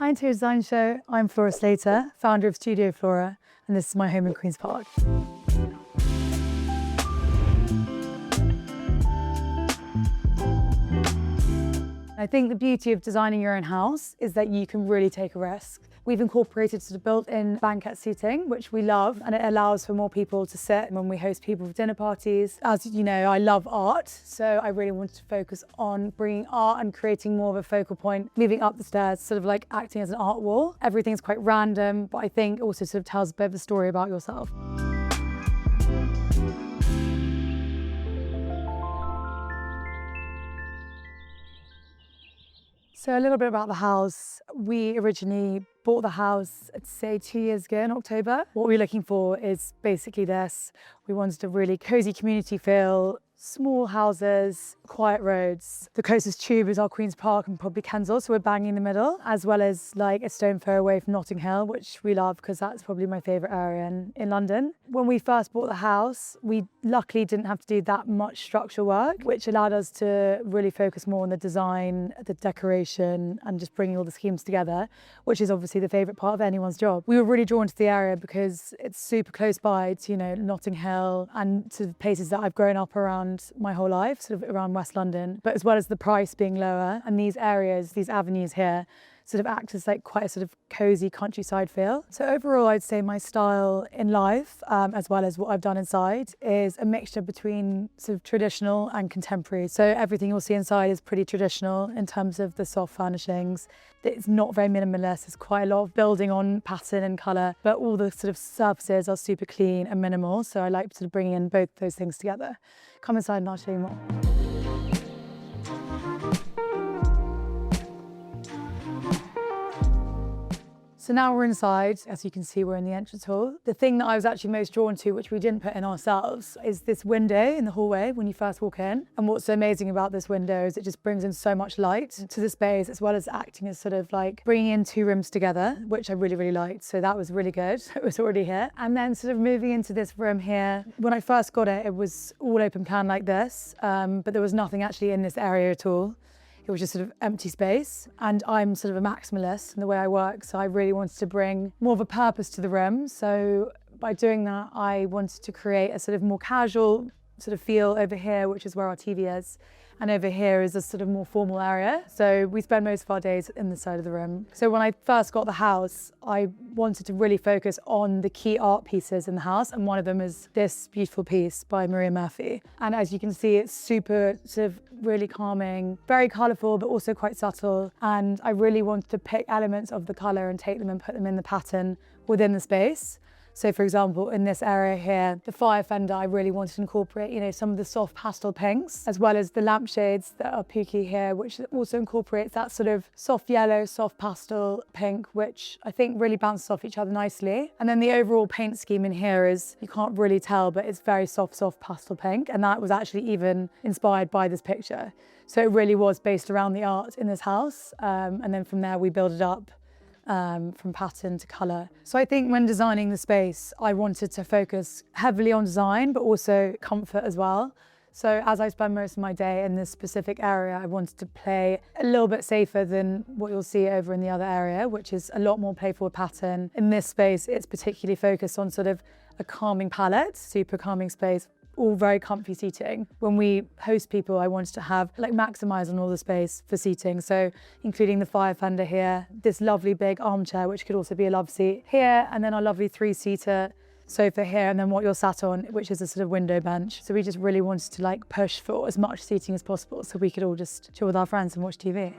Hi, Interior Design Show. I'm Flora Slater, founder of Studio Flora, and this is my home in Queen's Park. I think the beauty of designing your own house is that you can really take a risk. We've incorporated sort of built-in banquette seating, which we love, and it allows for more people to sit when we host people for dinner parties. As you know, I love art, so I really wanted to focus on bringing art and creating more of a focal point, moving up the stairs, sort of like acting as an art wall. Everything's quite random, but I think also sort of tells a bit of a story about yourself. So a little bit about the house. We originally bought the house, I'd say 2 years ago in October. What we're looking for is basically this. We wanted a really cozy community feel, small houses, quiet roads. The closest tube is our Queen's Park and probably Kensal, so we're bang in the middle, as well as like a stone throw away from Notting Hill, which we love because that's probably my favourite area in London. When we first bought the house, we luckily didn't have to do that much structural work, which allowed us to really focus more on the design, the decoration, and just bringing all the schemes together, which is obviously the favourite part of anyone's job. We were really drawn to the area because it's super close by to, you know, Notting Hill and to places that I've grown up around my whole life, sort of around West London, but as well as the price being lower, and these areas, these avenues here, sort of act as like quite a sort of cozy countryside feel. So overall, I'd say my style in life, as well as what I've done inside, is a mixture between sort of traditional and contemporary. So everything you'll see inside is pretty traditional in terms of the soft furnishings. It's not very minimalist. There's quite a lot of building on pattern and colour, but all the sort of surfaces are super clean and minimal. So I like sort of bringing in both those things together. Come inside and I'll show you more. So now we're inside. As you can see, we're in the entrance hall. The thing that I was actually most drawn to, which we didn't put in ourselves, is this window in the hallway when you first walk in. And what's so amazing about this window is it just brings in so much light to the space, as well as acting as sort of like bringing in two rooms together, which I really, really liked. So that was really good. It was already here. And then sort of moving into this room here. When I first got it, it was all open plan like this, but there was nothing actually in this area at all. It was just sort of empty space, and I'm sort of a maximalist in the way I work, so I really wanted to bring more of a purpose to the room. So by doing that, I wanted to create a sort of more casual sort of feel over here, which is where our TV is. And over here is a sort of more formal area. So we spend most of our days in the side of the room. So when I first got the house, I wanted to really focus on the key art pieces in the house. And one of them is this beautiful piece by Maria Murphy. And as you can see, it's super sort of really calming, very colourful, but also quite subtle. And I really wanted to pick elements of the colour and take them and put them in the pattern within the space. So for example, in this area here, the fire fender, I really wanted to incorporate, you know, some of the soft pastel pinks, as well as the lampshades that are pooky here, which also incorporates that sort of soft yellow, soft pastel pink, which I think really bounces off each other nicely. And then the overall paint scheme in here is, you can't really tell, but it's very soft pastel pink. And that was actually even inspired by this picture. So it really was based around the art in this house. And then from there, we build it up. From pattern to colour. So I think when designing the space, I wanted to focus heavily on design, but also comfort as well. So as I spend most of my day in this specific area, I wanted to play a little bit safer than what you'll see over in the other area, which is a lot more playful pattern. In this space, it's particularly focused on sort of a calming palette, super calming space, all very comfy seating. When we host people, I wanted to have like maximize on all the space for seating. So including the fire fender here, this lovely big armchair, which could also be a love seat here, and then our lovely three-seater sofa here, and then what you're sat on, which is a sort of window bench. So we just really wanted to like push for as much seating as possible so we could all just chill with our friends and watch TV.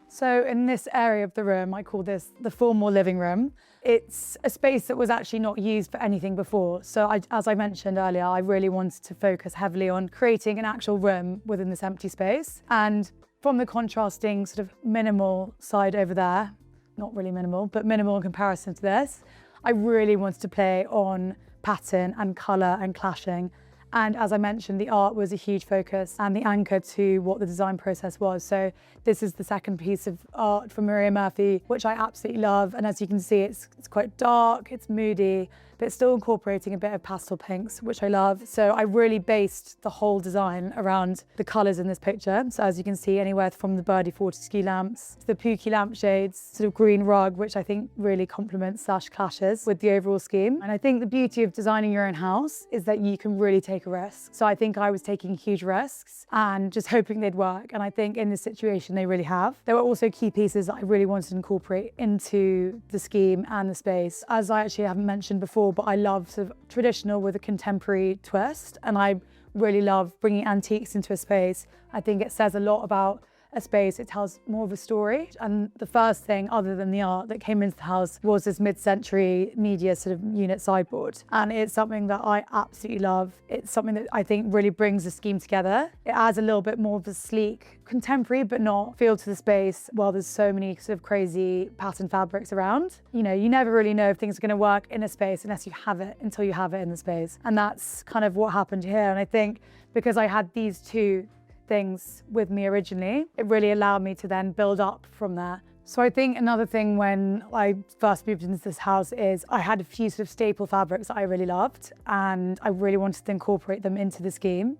So in this area of the room, I call this the formal living room. It's a space that was actually not used for anything before. So as I mentioned earlier, I really wanted to focus heavily on creating an actual room within this empty space. And from the contrasting sort of minimal side over there, not really minimal, but minimal in comparison to this, I really wanted to play on pattern and colour and clashing. And as I mentioned, the art was a huge focus and the anchor to what the design process was. So this is the second piece of art from Maria Murphy, which I absolutely love. And as you can see, it's quite dark, it's moody, but it's still incorporating a bit of pastel pinks, which I love. So I really based the whole design around the colours in this picture. So as you can see, anywhere from the Birdie 40 ski lamps to the Pookie lampshades, sort of green rug, which I think really complements / clashes with the overall scheme. And I think the beauty of designing your own house is that you can really take a risk. So I think I was taking huge risks and just hoping they'd work. And I think in this situation, they really have. There were also key pieces that I really wanted to incorporate into the scheme and the space. As I actually haven't mentioned before, but I love sort of traditional with a contemporary twist. And I really love bringing antiques into a space. I think it says a lot about a space, it tells more of a story. And the first thing, other than the art, that came into the house was this mid-century media sort of unit sideboard. And it's something that I absolutely love. It's something that I think really brings the scheme together. It adds a little bit more of a sleek, contemporary, but not feel to the space while there's so many sort of crazy pattern fabrics around. You know, you never really know if things are going to work in a space unless you have it until you have it in the space. And that's kind of what happened here. And I think because I had these two things with me originally, it really allowed me to then build up from there. So I think another thing when I first moved into this house is I had a few sort of staple fabrics that I really loved and I really wanted to incorporate them into the scheme.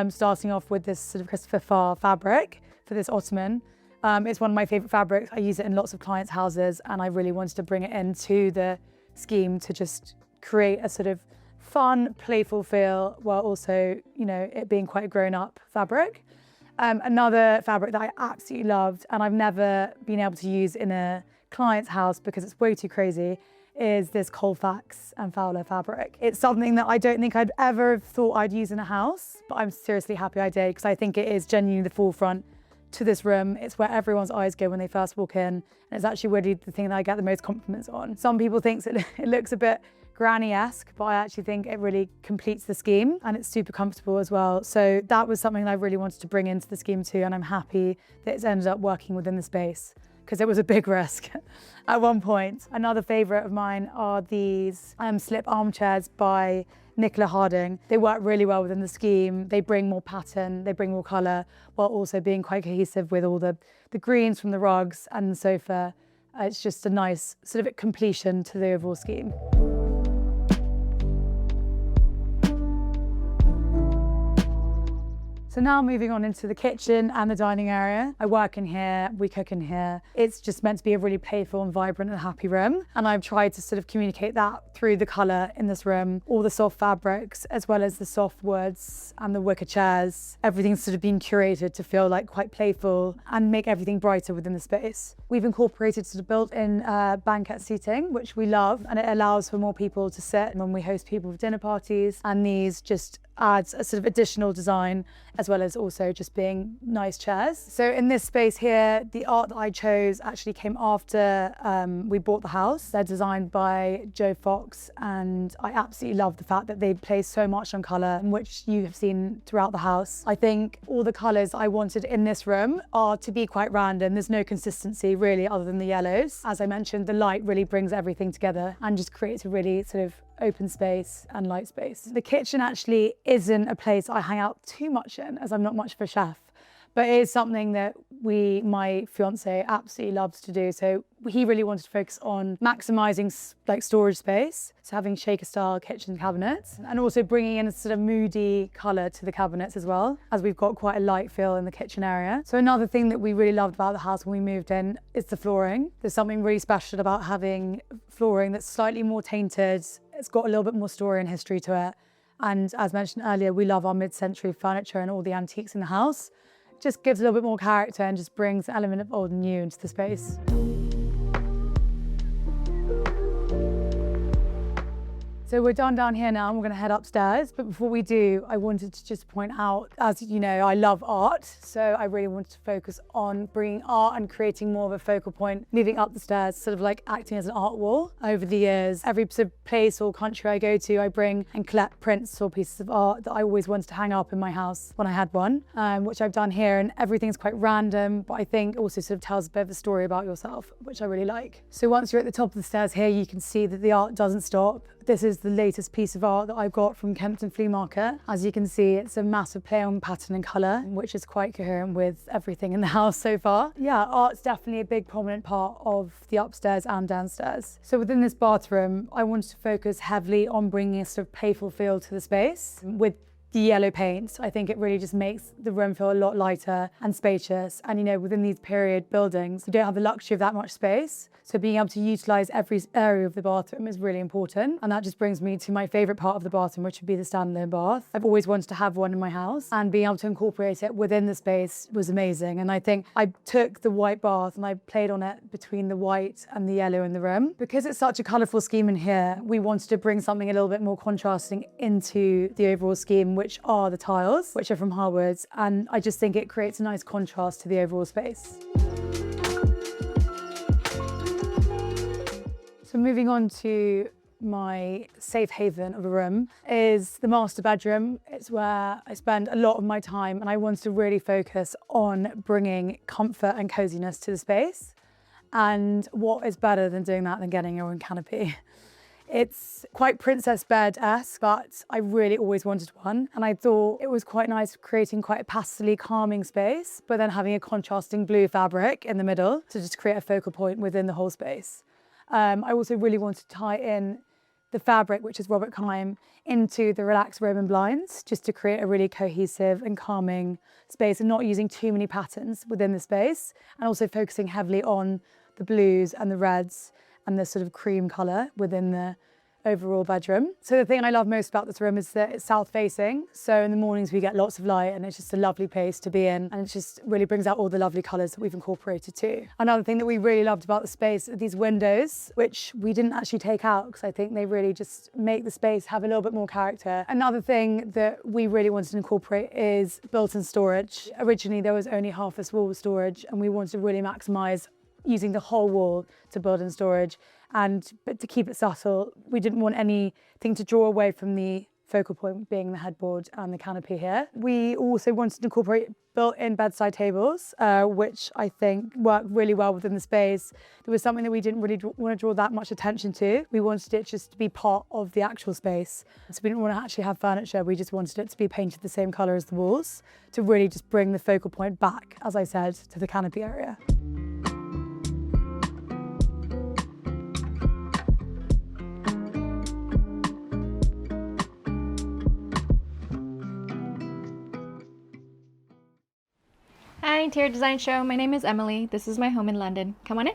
Starting off with this sort of Christopher Farr fabric for this ottoman. It's one of my favorite fabrics. I use it in lots of clients' houses and I really wanted to bring it into the scheme to just create a sort of fun, playful feel while also, you know, it being quite a grown-up fabric. Another fabric that I absolutely loved and I've never been able to use in a client's house because it's way too crazy is this Colfax and Fowler fabric. It's something that I don't think I'd ever have thought I'd use in a house, but I'm seriously happy I did because I think it is genuinely the forefront to this room. It's where everyone's eyes go when they first walk in and it's actually really the thing that I get the most compliments on. Some people think it looks a bit granny-esque, but I actually think it really completes the scheme and it's super comfortable as well. So that was something that I really wanted to bring into the scheme too, and I'm happy that it's ended up working within the space because it was a big risk at one point. Another favourite of mine are these slip armchairs by Nicola Harding. They work really well within the scheme. They bring more pattern, they bring more colour, while also being quite cohesive with all the greens from the rugs and the sofa. It's just a nice sort of completion to the overall scheme. So now moving on into the kitchen and the dining area. I work in here, we cook in here. It's just meant to be a really playful and vibrant and happy room. And I've tried to sort of communicate that through the colour in this room, all the soft fabrics, as well as the soft woods and the wicker chairs. Everything's sort of been curated to feel like quite playful and make everything brighter within the space. We've incorporated sort of built-in banquette seating, which we love, and it allows for more people to sit when we host people for dinner parties. And these just adds a sort of additional design as well as also just being nice chairs. So in this space here, the art that I chose actually came after we bought the house. They're designed by Joe Fox and I absolutely love the fact that they place so much on colour, which you have seen throughout the house. I think all the colours I wanted in this room are to be quite random. There's no consistency really other than the yellows. As I mentioned, the light really brings everything together and just creates a really sort of open space and light space. The kitchen actually isn't a place I hang out too much in as I'm not much of a chef, but it is something that my fiance absolutely loves to do. So he really wanted to focus on maximising like storage space. So having shaker style kitchen cabinets and also bringing in a sort of moody colour to the cabinets as well, as we've got quite a light feel in the kitchen area. So another thing that we really loved about the house when we moved in is the flooring. There's something really special about having flooring that's slightly more tainted. It's got a little bit more story and history to it. And as mentioned earlier, we love our mid-century furniture and all the antiques in the house. It just gives a little bit more character and just brings an element of old and new into the space. So we're done down here now and we're going to head upstairs. But before we do, I wanted to just point out, as you know, I love art. So I really wanted to focus on bringing art and creating more of a focal point, moving up the stairs, sort of like acting as an art wall. Over the years, every sort of place or country I go to, I bring and collect prints or pieces of art that I always wanted to hang up in my house when I had one, which I've done here. And everything's quite random, but I think also sort of tells a bit of a story about yourself, which I really like. So once you're at the top of the stairs here, you can see that the art doesn't stop. This is the latest piece of art that I got from Kempton Flea Market. As you can see, it's a massive play on pattern and colour, which is quite coherent with everything in the house so far. Yeah, art's definitely a big prominent part of the upstairs and downstairs. So within this bathroom, I wanted to focus heavily on bringing a sort of playful feel to the space with the yellow paint. I think it really just makes the room feel a lot lighter and spacious. And you know, within these period buildings, you don't have the luxury of that much space. So being able to utilise every area of the bathroom is really important. And that just brings me to my favourite part of the bathroom, which would be the standalone bath. I've always wanted to have one in my house, and being able to incorporate it within the space was amazing. And I think I took the white bath and I played on it between the white and the yellow in the room. Because it's such a colourful scheme in here, we wanted to bring something a little bit more contrasting into the overall scheme, which are the tiles, which are from Harwood's. And I just think it creates a nice contrast to the overall space. So moving on to my safe haven of a room is the master bedroom. It's where I spend a lot of my time, and I wanted to really focus on bringing comfort and coziness to the space. And what is better than doing that than getting your own canopy? It's quite princess bed-esque, but I really always wanted one. And I thought it was quite nice creating quite a pastel-y, calming space, but then having a contrasting blue fabric in the middle to just create a focal point within the whole space. I also really wanted to tie in the fabric, which is Robert Kime, into the relaxed Roman blinds, just to create a really cohesive and calming space and not using too many patterns within the space, and also focusing heavily on the blues and the reds and the sort of cream colour within the overall bedroom. So the thing I love most about this room is that it's south facing. So in the mornings we get lots of light, and it's just a lovely place to be in, and it just really brings out all the lovely colours that we've incorporated too. Another thing that we really loved about the space are these windows, which we didn't actually take out because I think they really just make the space have a little bit more character. Another thing that we really wanted to incorporate is built-in storage. Originally there was only half this wall with storage, and we wanted to really maximise using the whole wall to build in storage. But to keep it subtle, we didn't want anything to draw away from the focal point being the headboard and the canopy here. We also wanted to incorporate built-in bedside tables, which I think work really well within the space. There was something that we didn't really want to draw that much attention to. We wanted it just to be part of the actual space. So we didn't want to actually have furniture, we just wanted it to be painted the same colour as the walls to really just bring the focal point back, as I said, to the canopy area. Hi, Interior Design Show. My name is Emily. This is my home in London. Come on in.